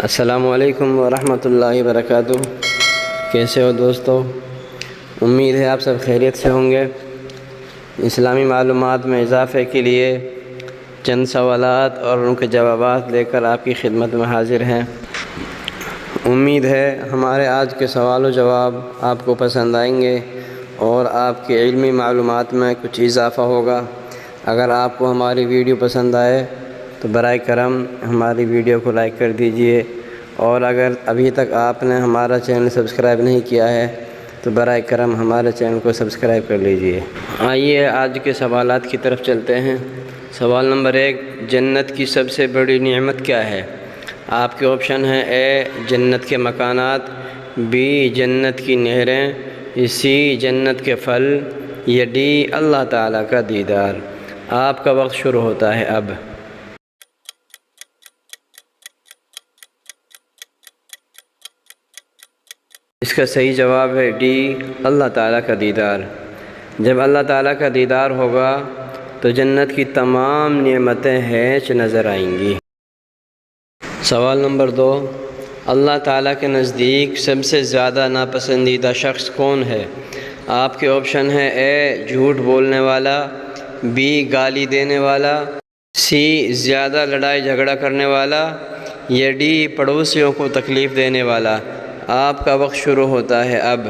السلام علیکم ورحمۃ اللہ وبرکاتہ۔ کیسے ہو دوستو؟ امید ہے آپ سب خیریت سے ہوں گے۔ اسلامی معلومات میں اضافے کے لیے چند سوالات اور ان کے جوابات لے کر آپ کی خدمت میں حاضر ہیں۔ امید ہے ہمارے آج کے سوال و جواب آپ کو پسند آئیں گے اور آپ کے علمی معلومات میں کچھ اضافہ ہوگا۔ اگر آپ کو ہماری ویڈیو پسند آئے تو برائے کرم ہماری ویڈیو کو لائک کر دیجئے، اور اگر ابھی تک آپ نے ہمارا چینل سبسکرائب نہیں کیا ہے تو برائے کرم ہمارے چینل کو سبسکرائب کر لیجئے۔ آئیے آج کے سوالات کی طرف چلتے ہیں۔ سوال نمبر 1، جنت کی سب سے بڑی نعمت کیا ہے؟ آپ کے آپشن ہیں: اے جنت کے مکانات، بی جنت کی نہریں، سی جنت کے پھل، یا ڈی اللہ تعالیٰ کا دیدار۔ آپ کا وقت شروع ہوتا ہے اب۔ اس کا صحیح جواب ہے ڈی، اللہ تعالیٰ کا دیدار۔ جب اللہ تعالیٰ کا دیدار ہوگا تو جنت کی تمام نعمتیں ہیچ نظر آئیں گی۔ سوال نمبر 2، اللہ تعالیٰ کے نزدیک سب سے زیادہ ناپسندیدہ شخص کون ہے؟ آپ کے آپشن ہیں: اے جھوٹ بولنے والا، بی گالی دینے والا، سی زیادہ لڑائی جھگڑا کرنے والا، یا ڈی پڑوسیوں کو تکلیف دینے والا۔ آپ کا وقت شروع ہوتا ہے اب۔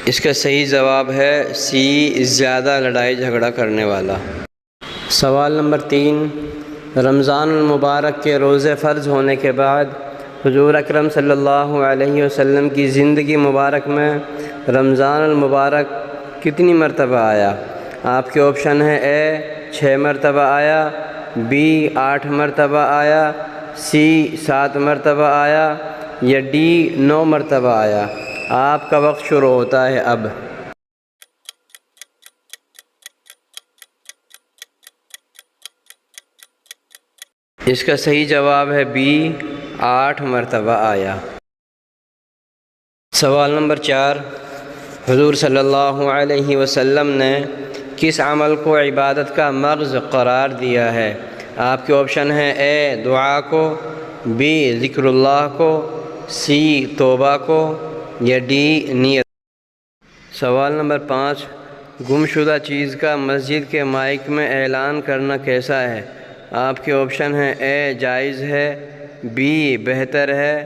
اس کا صحیح جواب ہے سی، زیادہ لڑائی جھگڑا کرنے والا۔ سوال نمبر 3، رمضان المبارک کے روزے فرض ہونے کے بعد حضور اکرم صلی اللہ علیہ وسلم کی زندگی مبارک میں رمضان المبارک کتنی مرتبہ آیا؟ آپ کے آپشن ہیں: اے 6 مرتبہ آیا، بی 8 مرتبہ آیا، سی 7 مرتبہ آیا، یا ڈی 9 مرتبہ آیا۔ آپ کا وقت شروع ہوتا ہے اب۔ اس کا صحیح جواب ہے بی، 8 مرتبہ آیا۔ سوال نمبر 4، حضور صلی اللہ علیہ وسلم نے کس عمل کو عبادت کا مغز قرار دیا ہے؟ آپ کے آپشن ہیں: اے دعا کو، بی ذکر اللہ کو، سی توبہ کو، یا ڈی نیت۔ سوال نمبر 5، گم شدہ چیز کا مسجد کے مائک میں اعلان کرنا کیسا ہے؟ آپ کے آپشن ہیں: اے جائز ہے، بی بہتر ہے،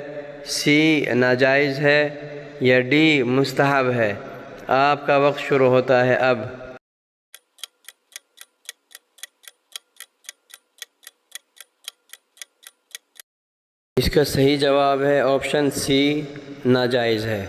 سی ناجائز ہے، یا ڈی مستحب ہے۔ آپ کا وقت شروع ہوتا ہے اب۔ اس کا صحیح جواب ہے آپشن سی، ناجائز ہے۔